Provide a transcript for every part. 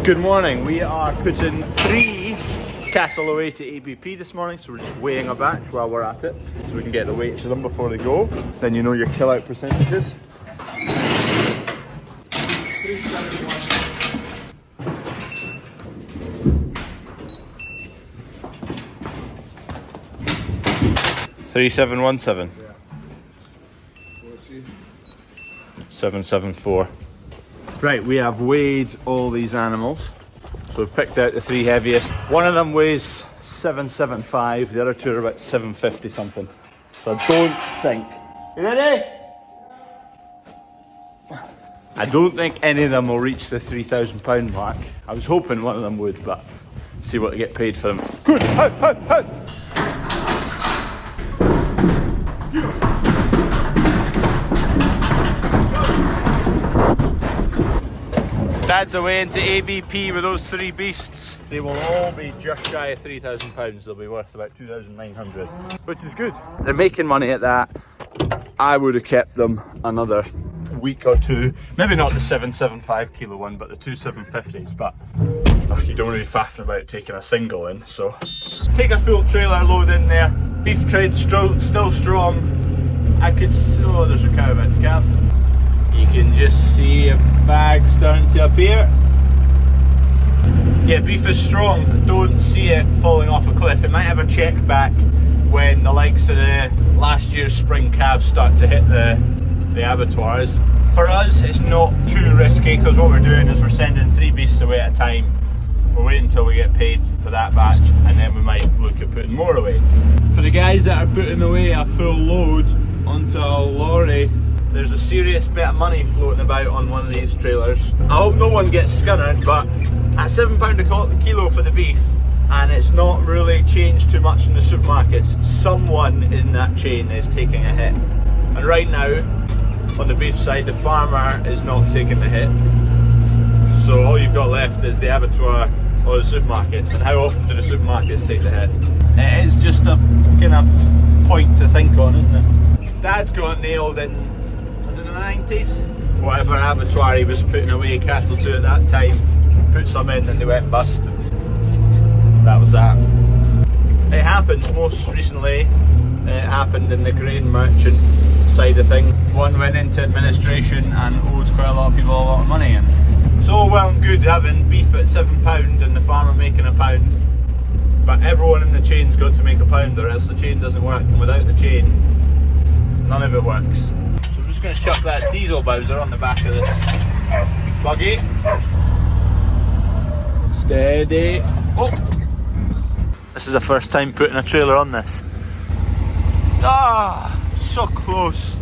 Good morning. We are putting 3 cattle away to ABP this morning, so we're just weighing a batch while we're at it, so we can get the weights of them before they go. Then you know your kill out percentages. 3717. 774. Right, we have weighed all these animals. So we've picked out the 3 heaviest. One of them weighs 775, the other 2 are about 750 something. So I don't think... You ready? I don't think any of them will reach the £3,000 mark. I was hoping one of them would, but see what they get paid for them. Good! Out, out, out! Dad's away into ABP with those 3 beasts. They will all be just shy of £3,000. They'll be worth about 2,900, which is good. They're making money at that. I would have kept them another week or 2. Maybe not the 775 kilo one, but the 2 750s. But you don't really faffing about taking a single in. So take a full trailer load in there. Beef trade still strong. I could. Oh, there's a cow about to calve. You can just see a bag starting to appear. Yeah, beef is strong. I don't see it falling off a cliff. It might have a check back when the likes of the last year's spring calves start to hit the abattoirs. For us, it's not too risky because what we're doing is we're sending 3 beasts away at a time. We're waiting until we get paid for that batch, and then we might look at putting more away. For the guys that are putting away a full load onto a lorry, there's a serious bit of money floating about on one of these trailers. I hope no one gets scunnered, but at £7 a kilo for the beef, and it's not really changed too much in the supermarkets, someone in that chain is taking a hit. And right now, on the beef side, the farmer is not taking the hit. So all you've got left is the abattoir or the supermarkets. And how often do the supermarkets take the hit? It is just a kind of point to think on, isn't it? Dad got nailed in, was it the 90s? Whatever abattoir he was putting away cattle to at that time, put some in and they went bust. That was that. It happens most recently. It happened in the grain merchant side of thing. One went into administration and owed quite a lot of people a lot of money. And it's all well and good having beef at £7 and the farmer making £1, but everyone in the chain's got to make £1 or else the chain doesn't work, and without the chain, none of it works. So I'm just going to chuck that diesel bowser on the back of this buggy. Steady. Oh! This is the first time putting a trailer on this. Ah! So close.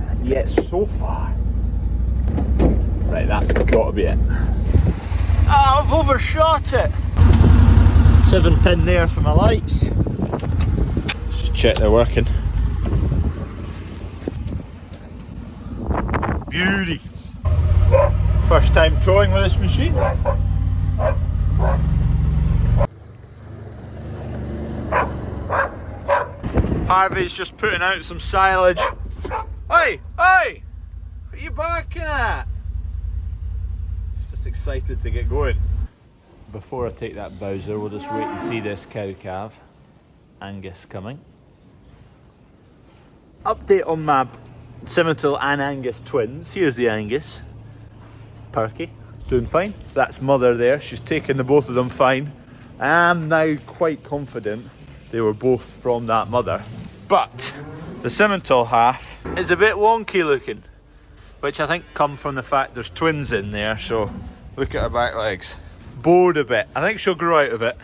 And yet so far. Right, that's got to be it. Oh, I've overshot it! 7 pin there for my lights. Just check they're working. Beauty. First time towing with this machine. Harvey's just putting out some silage. Hey! Hey! What are you barking at? Just excited to get going. Before I take that bowser, we'll just wait and see this cow calf. Angus coming. Update on my Simmental and Angus twins. Here's the Angus. Perky, doing fine. That's mother there, she's taking the both of them fine. I am now quite confident they were both from that mother. But the Simmental half is a bit wonky looking, which I think come from the fact there's twins in there. So look at her back legs. Bowed a bit. I think she'll grow out of it.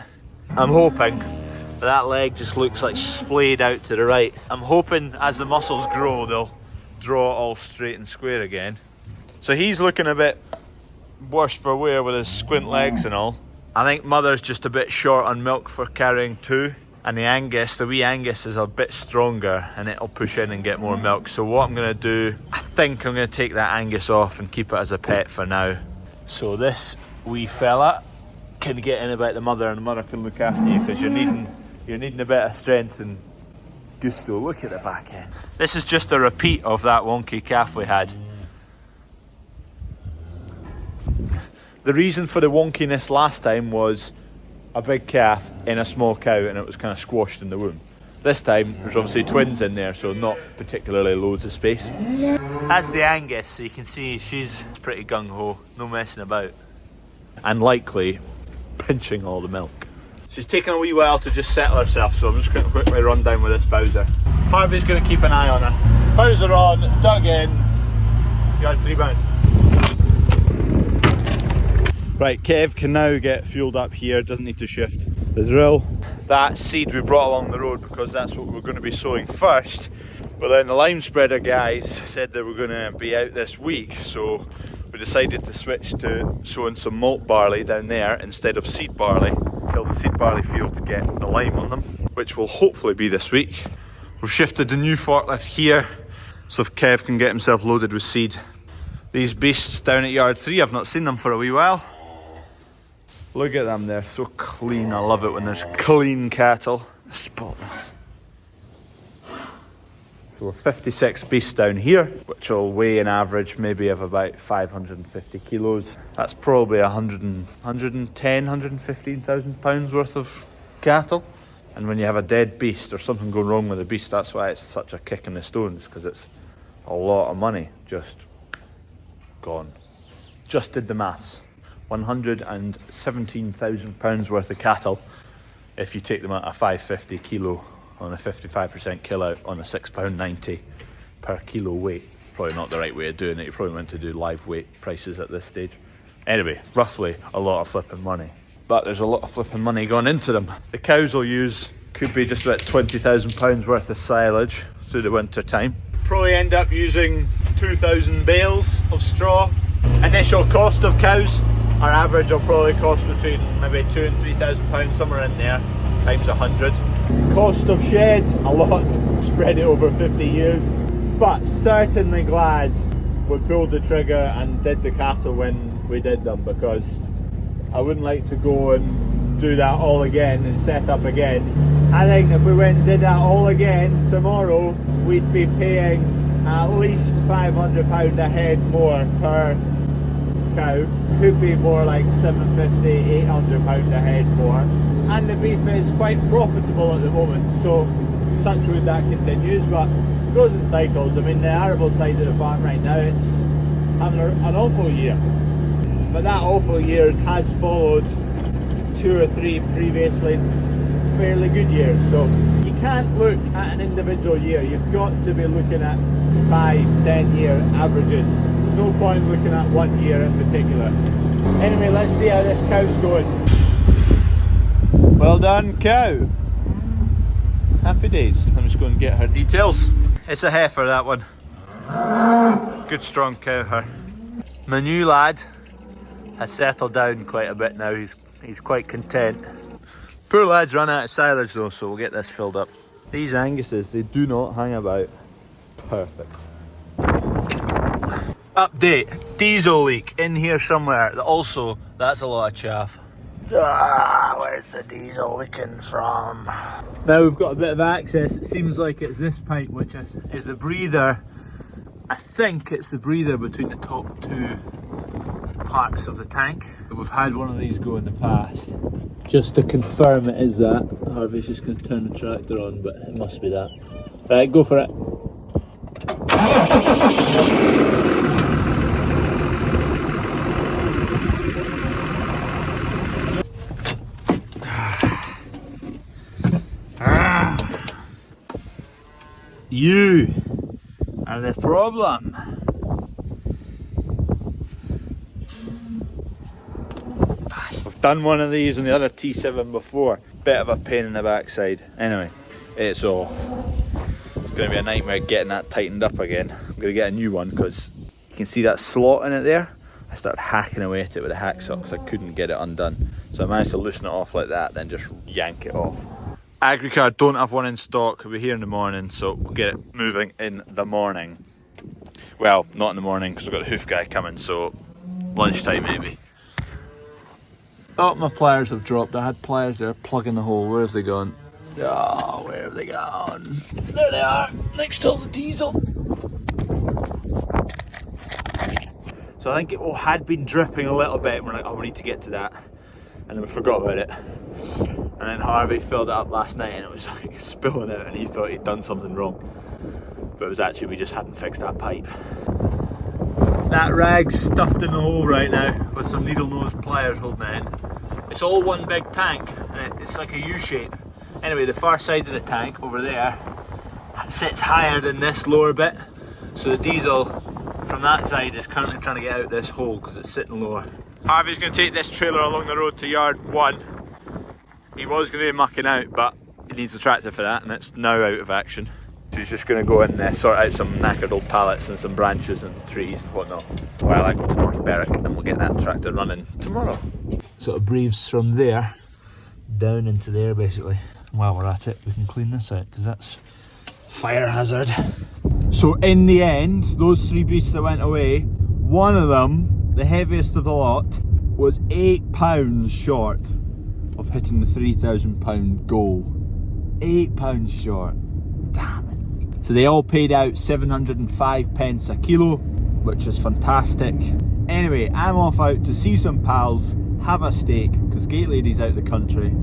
I'm hoping. But that leg just looks like splayed out to the right. I'm hoping as the muscles grow, they'll draw all straight and square again. So he's looking a bit worse for wear with his squint legs and all. I think mother's just a bit short on milk for carrying 2. And the Angus, the wee Angus, is a bit stronger and it'll push in and get more milk. So what I'm going to do, I think I'm going to take that Angus off and keep it as a pet for now. So this wee fella can get in about the mother, and the mother can look after you because you're needing a bit of strength and gusto. Look at the back end. This is just a repeat of that wonky calf we had. The reason for the wonkiness last time was a big calf in a small cow and it was kind of squashed in the womb. This time there's obviously twins in there, so not particularly loads of space. That's the Angus, so you can see she's pretty gung-ho, no messing about. And likely pinching all the milk. She's taken a wee while to just settle herself, so I'm just going to quickly run down with this Bowser. Harvey's going to keep an eye on her. Bowser on, dug in, yard 3 bound. Right, Kev can now get fueled up here, doesn't need to shift the drill. That seed we brought along the road because that's what we're going to be sowing first. But then the lime spreader guys said they were going to be out this week, so we decided to switch to sowing some malt barley down there instead of seed barley till the seed barley fields get the lime on them, which will hopefully be this week. We've shifted the new forklift here so if Kev can get himself loaded with seed. These beasts down at yard 3, I've not seen them for a wee while. Look at them, they're so clean. I love it when there's clean cattle. Spotless. So we're 56 beasts down here, which will weigh an average maybe of about 550 kilos. That's probably 115,000 pounds worth of cattle. And when you have a dead beast or something going wrong with the beast, that's why it's such a kick in the stones, because it's a lot of money just gone. Just did the maths. 117,000 pounds worth of cattle if you take them at a 550 kilo on a 55% kill out on a £6.90 per kilo weight. Probably not the right way of doing it. You probably want to do live weight prices at this stage. Anyway, roughly a lot of flipping money, but there's a lot of flipping money going into them. The cows will use could be just about 20,000 pounds worth of silage through the winter time. Probably end up using 2,000 bales of straw. Initial cost of cows, our average will probably cost between maybe £2,000 and £3,000, somewhere in there, times 100. Cost of shed, a lot, spread it over 50 years, but certainly glad we pulled the trigger and did the cattle when we did them, because I wouldn't like to go and do that all again and set up again. I think if we went and did that all again tomorrow, we'd be paying at least £500 a head more per cow. Could be more like £750, £800 a head more. And the beef is quite profitable at the moment, so touch wood that continues, but it goes in cycles. I mean, the arable side of the farm right now, it's having an awful year, but that awful year has followed 2 or 3 previously fairly good years, so you can't look at an individual year. You've got to be looking at 5-10 year averages. There's no point looking at 1 year in particular. Anyway, let's see how this cow's going. Well done, cow. Happy days. Let me just go and get her details. It's a heifer, that one. Good strong cow, her. My new lad has settled down quite a bit now. He's quite content. Poor lad's run out of silage though, so we'll get this filled up. These Anguses, they do not hang about. Perfect. Update, diesel leak in here somewhere. Also, that's a lot of chaff. Where's the diesel leaking from? Now we've got a bit of access. It seems like it's this pipe, which is the breather. I think it's the breather between the top 2 parts of the tank. We've had one of these go in the past. Just to confirm it is that. Harvey's just going to turn the tractor on, but it must be that. Right, go for it. You are the problem. I've done one of these on the other T7 before. Bit of a pain in the backside. Anyway, it's off. It's going to be a nightmare getting that tightened up again. I'm going to get a new one because you can see that slot in it there. I started hacking away at it with a hacksaw because I couldn't get it undone. So I managed to loosen it off like that, then just yank it off. Agricar don't have one in stock. We'll be here in the morning, so we'll get it moving in the morning. Well, not in the morning because we've got the hoof guy coming, so lunchtime maybe. Oh, my pliers have dropped. I had pliers there plugging the hole. Where have they gone? Oh, where have they gone? There they are, next to all the diesel. So So I think it had been dripping a little bit, and we're like, oh, we need to get to that. And then we forgot about it. And then Harvey filled it up last night and it was like spilling out, and he thought he'd done something wrong. But it was actually, we just hadn't fixed that pipe. That rag's stuffed in the hole right now with some needle nose pliers holding it in. It's all one big tank, and it's like a U shape. Anyway, the far side of the tank over there sits higher than this lower bit. So the diesel from that side is currently trying to get out this hole because it's sitting lower. Harvey's going to take this trailer along the road to yard 1. He was going to be mucking out, but he needs a tractor for that, and it's now out of action. So he's just going to go and sort out some knackered old pallets and some branches and trees and whatnot while I go to North Berwick, and we'll get that tractor running tomorrow. Sort of breathes from there down into there basically. While we're at it, we can clean this out because that's fire hazard. So in the end, those 3 beasts that went away, one of them, the heaviest of the lot, was 8 pounds short of hitting the £3,000 goal. 8 pounds short. Damn it. So they all paid out 705 pence a kilo, which is fantastic. Anyway, I'm off out to see some pals, have a steak, because Gate Lady's out of the country.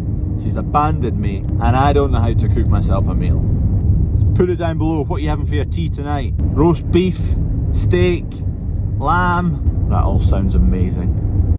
She's abandoned me, and I don't know how to cook myself a meal. Put it down below what you having for your tea tonight. Roast beef, steak, lamb. That all sounds amazing.